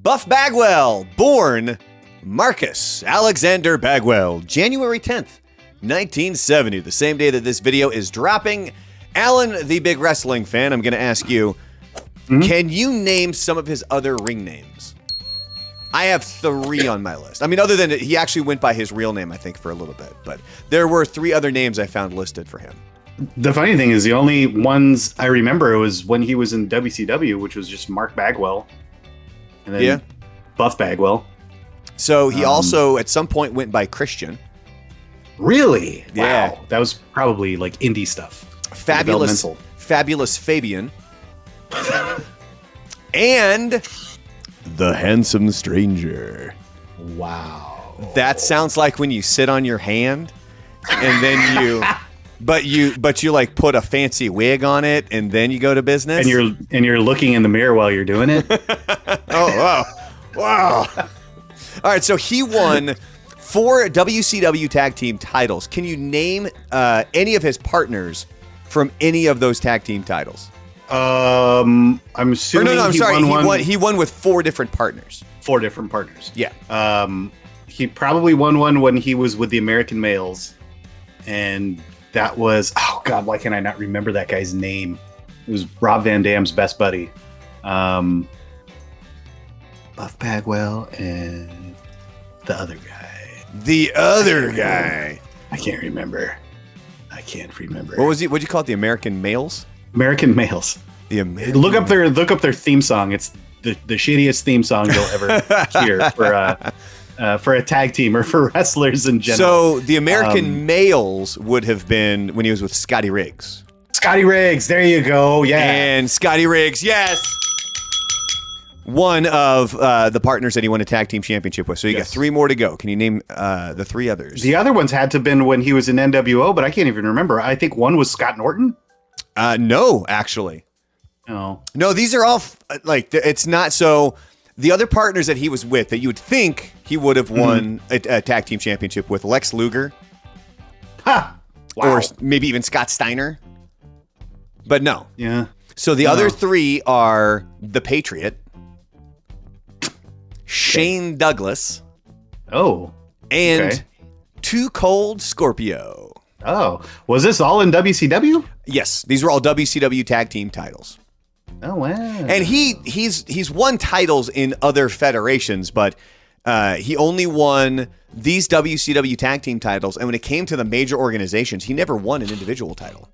Buff Bagwell, born Marcus Alexander Bagwell, January 10th, 1970, the same day that this video is dropping. Alan, the big wrestling fan, I'm going to ask you, can you name some of his other ring names? I have 3 on my list. I mean, other than he actually went by his real name, I think, for a little bit, but there were 3 other names I found listed for him. The funny thing is the only ones I remember was when he was in WCW, which was just Mark Bagwell. And then Buff Bagwell. So he also, at some point, went by Christian. Really? Yeah. Wow. That was probably like indie stuff. Fabulous Fabian. And the Handsome Stranger. Wow. That sounds like when you sit on your hand and then you... But you like put a fancy wig on it and then you go to business. And you're looking in the mirror while you're doing it. Oh wow. All right, so he won 4 WCW Tag Team titles. Can you name any of his partners from any of those tag team titles? I'm assuming He won with 4 different partners. 4 different partners. Yeah. He probably won one when he was with the American Males, and that was, oh God, why can I not remember that guy's name? It was Rob Van Dam's best buddy. Buff Bagwell and the other guy. I can't remember. What was he? What'd you call it? The American Males? American Males. Look up their theme song. It's the shittiest theme song you'll ever hear for a tag team or for wrestlers in general. So the American Males would have been when he was with Scotty Riggs. Scotty Riggs, there you go. Yeah. And Scotty Riggs, yes. One of the partners that he won a tag team championship with. So you got 3 more to go. Can you name the 3 others? The other ones had to have been when he was in NWO, but I can't even remember. I think one was Scott Norton. No, actually. No, these are all it's not so. The other partners that he was with that you would think he would have won a tag team championship with, Lex Luger. Wow. Or maybe even Scott Steiner. But no. Yeah. So the other 3 are The Patriot, Shane Douglas, and Too Cold Scorpio. Oh, was this all in WCW? Yes, these were all WCW tag team titles. Oh wow! And he's won titles in other federations, but he only won these WCW tag team titles. And when it came to the major organizations, he never won an individual title.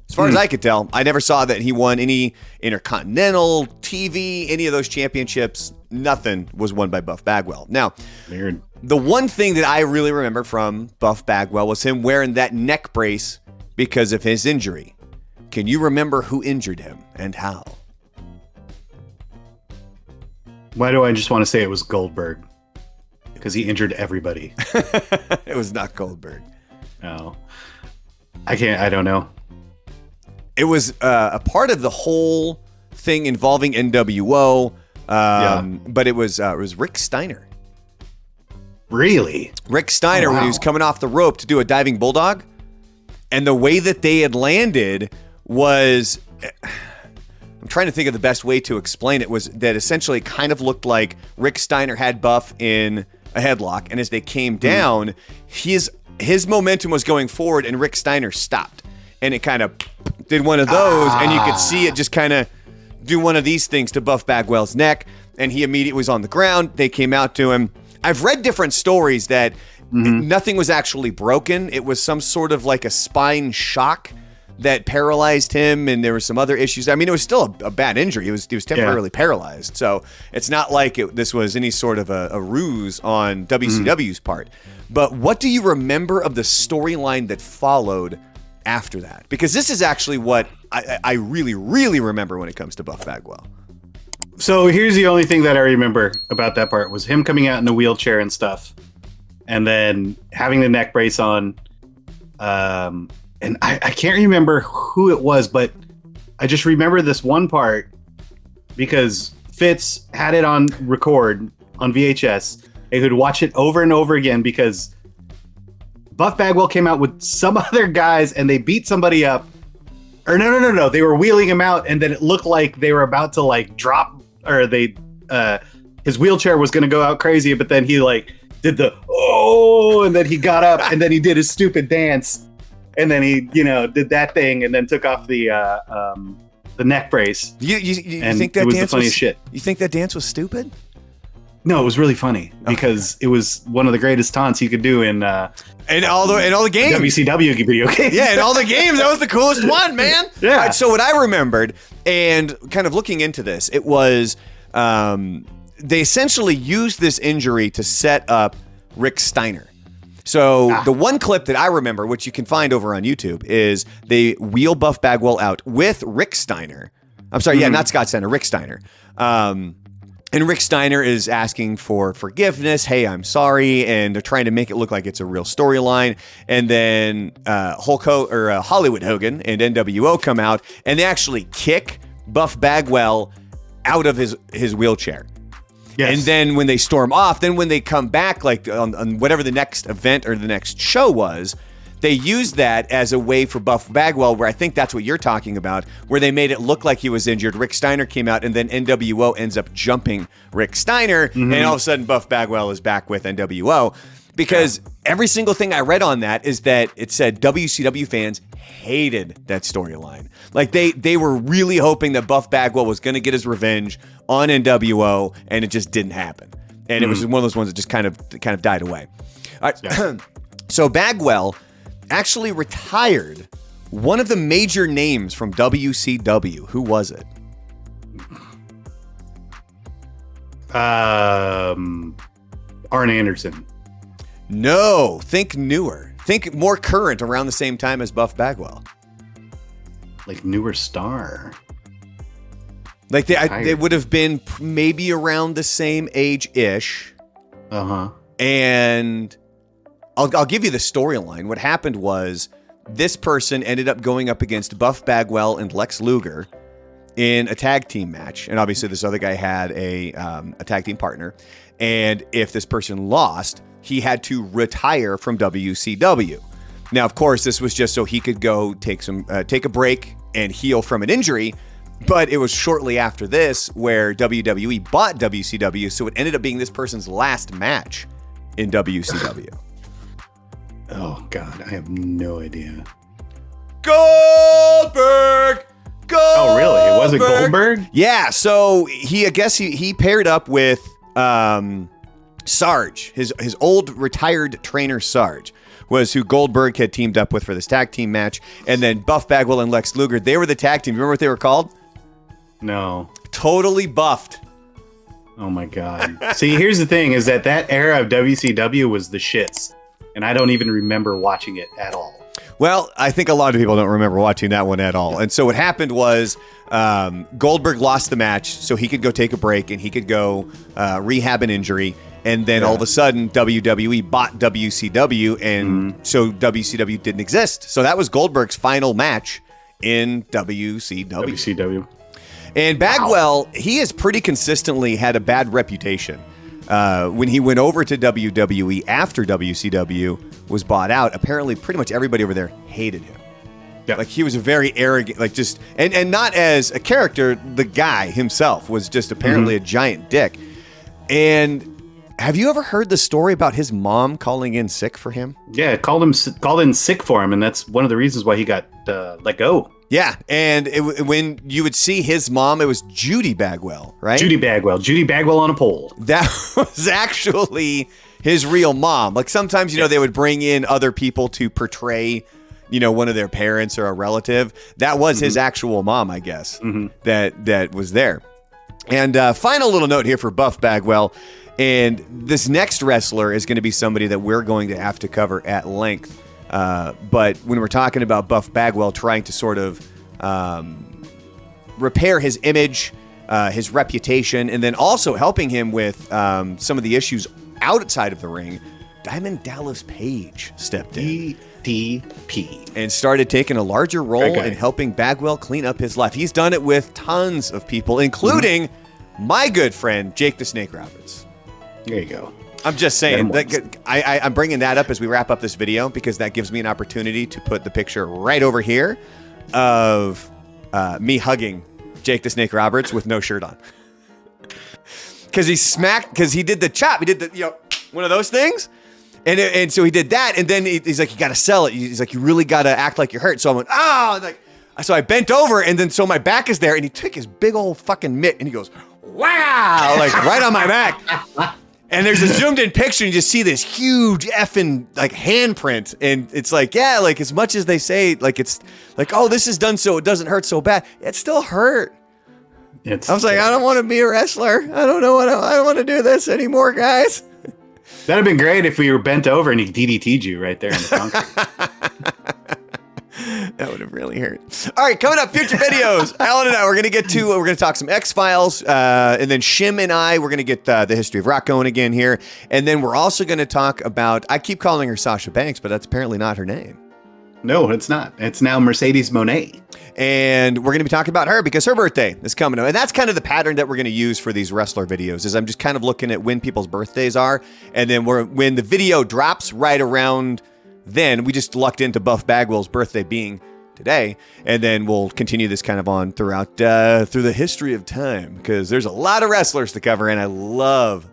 As far as I could tell, I never saw that he won any Intercontinental, TV, any of those championships. Nothing was won by Buff Bagwell. Now, weird. The one thing that I really remember from Buff Bagwell was him wearing that neck brace because of his injury. Can you remember who injured him and how? Why do I just want to say it was Goldberg? Because he injured everybody. It was not Goldberg. No. I don't know. It was a part of the whole thing involving NWO, but it was Rick Steiner. Really? Rick Steiner, when he was coming off the rope to do a diving bulldog, and the way that they had landed was, I'm trying to think of the best way to explain it, was that essentially it kind of looked like Rick Steiner had Buff in a headlock, and as they came down, his momentum was going forward, and Rick Steiner stopped, and it kind of did one of those, and you could see it just kind of do one of these things to Buff Bagwell's neck, and he immediately was on the ground. They came out to him. I've read different stories that nothing was actually broken. It was some sort of like a spine shock that paralyzed him, and there were some other issues. I mean, it was still a bad injury. He was temporarily paralyzed. So it's not like this was any sort of a ruse on WCW's part. But what do you remember of the storyline that followed after that? Because this is actually what I really, really remember when it comes to Buff Bagwell. So here's the only thing that I remember about that part was him coming out in the wheelchair and stuff, and then having the neck brace on. And I can't remember who it was, but I just remember this one part because Fitz had it on record on VHS. They could watch it over and over again because Buff Bagwell came out with some other guys and they beat somebody up. Or no. They were wheeling him out, and then it looked like they were about to like drop, or they his wheelchair was going to go out crazy, but then he like did the and then he got up and then he did his stupid dance, and then he did that thing and then took off the neck brace. You think that was dance the funniest shit? You think that dance was stupid? No, it was really funny because it was one of the greatest taunts you could do in all the games. WCW video games. Yeah, in all the games, that was the coolest one, man. Yeah. Right, so what I remembered, and kind of looking into this, it was they essentially used this injury to set up Rick Steiner. So the one clip that I remember, which you can find over on YouTube, is they wheel Buff Bagwell out with Rick Steiner. I'm sorry, not Scott Steiner, Rick Steiner. And Rick Steiner is asking for forgiveness. Hey, I'm sorry. And they're trying to make it look like it's a real storyline. And then Hollywood Hogan and NWO come out and they actually kick Buff Bagwell out of his wheelchair. Yes. And then when they storm off, then when they come back, like on whatever the next event or the next show was, they used that as a way for Buff Bagwell, where I think that's what you're talking about, where they made it look like he was injured. Rick Steiner came out, and then NWO ends up jumping Rick Steiner, and all of a sudden Buff Bagwell is back with NWO. Because every single thing I read on that is that it said WCW fans hated that storyline. Like they were really hoping that Buff Bagwell was going to get his revenge on NWO, and it just didn't happen. And it was one of those ones that just kind of died away. All right. Yeah. So Bagwell actually retired one of the major names from WCW. Who was it? Arn Anderson. No, think newer. Think more current, around the same time as Buff Bagwell. Like newer star. Like they would have been maybe around the same age-ish. Uh-huh. And I'll give you the storyline. What happened was this person ended up going up against Buff Bagwell and Lex Luger in a tag team match. And obviously this other guy had a tag team partner. And if this person lost, he had to retire from WCW. Now, of course, this was just so he could go take a break and heal from an injury. But it was shortly after this where WWE bought WCW. So it ended up being this person's last match in WCW. Oh, God, I have no idea. Goldberg! Oh, really? It was a Goldberg? Yeah, so I guess he paired up with Sarge, his old retired trainer Sarge, was who Goldberg had teamed up with for this tag team match. And then Buff Bagwell and Lex Luger, they were the tag team. Remember what they were called? No. Totally Buffed. Oh, my God. See, here's the thing, is that era of WCW was the shits. And I don't even remember watching it at all. Well, I think a lot of people don't remember watching that one at all. And so what happened was Goldberg lost the match so he could go take a break and he could go rehab an injury. And then all of a sudden, WWE bought WCW, and so WCW didn't exist. So that was Goldberg's final match in WCW. And Bagwell, he has pretty consistently had a bad reputation. When he went over to WWE after WCW was bought out, apparently pretty much everybody over there hated him. Yeah. Like he was a very arrogant, like just, and not as a character, the guy himself was just apparently a giant dick. And have you ever heard the story about his mom calling in sick for him? Yeah, called in sick for him, and that's one of the reasons why he got let go. Yeah, and when you would see his mom, it was Judy Bagwell, right? Judy Bagwell on a pole. That was actually his real mom. Like sometimes, they would bring in other people to portray, one of their parents or a relative. That was his actual mom, I guess, that was there. And final little note here for Buff Bagwell. And this next wrestler is going to be somebody that we're going to have to cover at length. But when we're talking about Buff Bagwell trying to sort of repair his image, his reputation, and then also helping him with some of the issues outside of the ring, Diamond Dallas Page stepped in. DDP. And started taking a larger role in helping Bagwell clean up his life. He's done it with tons of people, including my good friend, Jake the Snake Roberts. There you go. I'm just saying, I'm bringing that up as we wrap up this video because that gives me an opportunity to put the picture right over here of me hugging Jake the Snake Roberts with no shirt on. because he did the chop. He did the, one of those things. And so he did that. And then he's like, you got to sell it. He's like, you really got to act like you're hurt. So I went, so I bent over, and then so my back is there, and he took his big old fucking mitt, and he goes, wow, like right on my back. And there's a zoomed in picture, and you just see this huge effing like handprint. And it's like, yeah, like as much as they say, like it's like, oh, this is done so it doesn't hurt so bad. It still hurt. I was like, I don't want to be a wrestler. I don't want to do this anymore, guys. That'd have been great if we were bent over and he DDT'd you right there in the concrete. That would have really hurt. All right, coming up, future videos. Alan and I, we're going to talk some X-Files, and then Shim and I, we're going to get the history of rock going again here. And then we're also going to talk about, I keep calling her Sasha Banks, but that's apparently not her name. No, it's not. It's now Mercedes Moné. And we're going to be talking about her because her birthday is coming up. And that's kind of the pattern that we're going to use for these wrestler videos is I'm just kind of looking at when people's birthdays are. And then when the video drops right around then, we just lucked into Buff Bagwell's birthday being today. And then we'll continue this kind of on throughout through the history of time because there's a lot of wrestlers to cover. And I love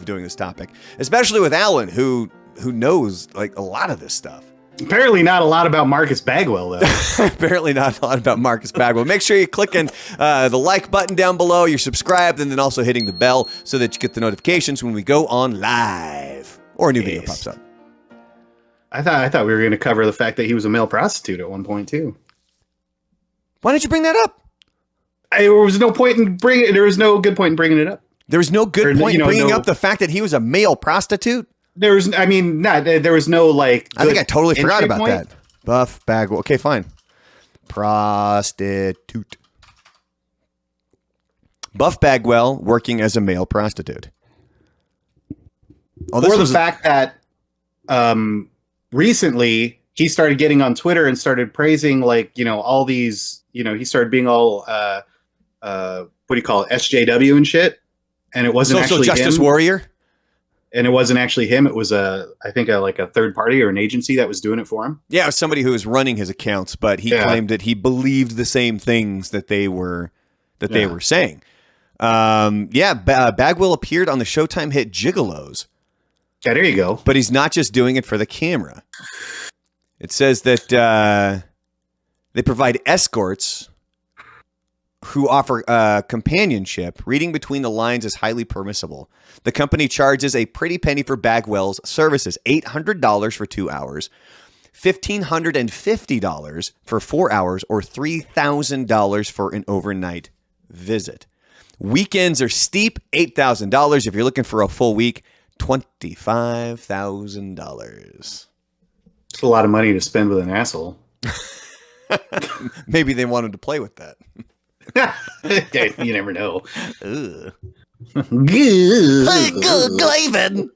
doing this topic, especially with Alan, who knows like a lot of this stuff. Apparently not a lot about Marcus Bagwell, though. Apparently not a lot about Marcus Bagwell. Make sure you're clicking the like button down below, you're subscribed, and then also hitting the bell so that you get the notifications when we go on live or a new video pops up. I thought we were going to cover the fact that he was a male prostitute at one point, too. Why didn't you bring that up? There was no good point in bringing it up. There was no good point in bringing up the fact that he was a male prostitute? There was no like. I think I totally forgot about that. Buff Bagwell. Okay, fine. Prostitute. Buff Bagwell working as a male prostitute. Or the fact that recently he started getting on Twitter and started praising all these, he started being all what do you call it, SJW and shit, and it wasn't actually Justice him. Warrior. And it wasn't actually him. It was I think a third party or an agency that was doing it for him. Yeah, it was somebody who was running his accounts, but he claimed that he believed the same things that they were saying. Bagwell appeared on the Showtime hit Gigolos. Yeah, there you go. But he's not just doing it for the camera. It says that they provide escorts who offer companionship. Reading between the lines is highly permissible. The company charges a pretty penny for Bagwell's services, $800 for 2 hours, $1,550 for 4 hours, or $3,000 for an overnight visit. Weekends are steep, $8,000. If you're looking for a full week, $25,000. It's a lot of money to spend with an asshole. Maybe they wanted to play with that. You never know. Glavin.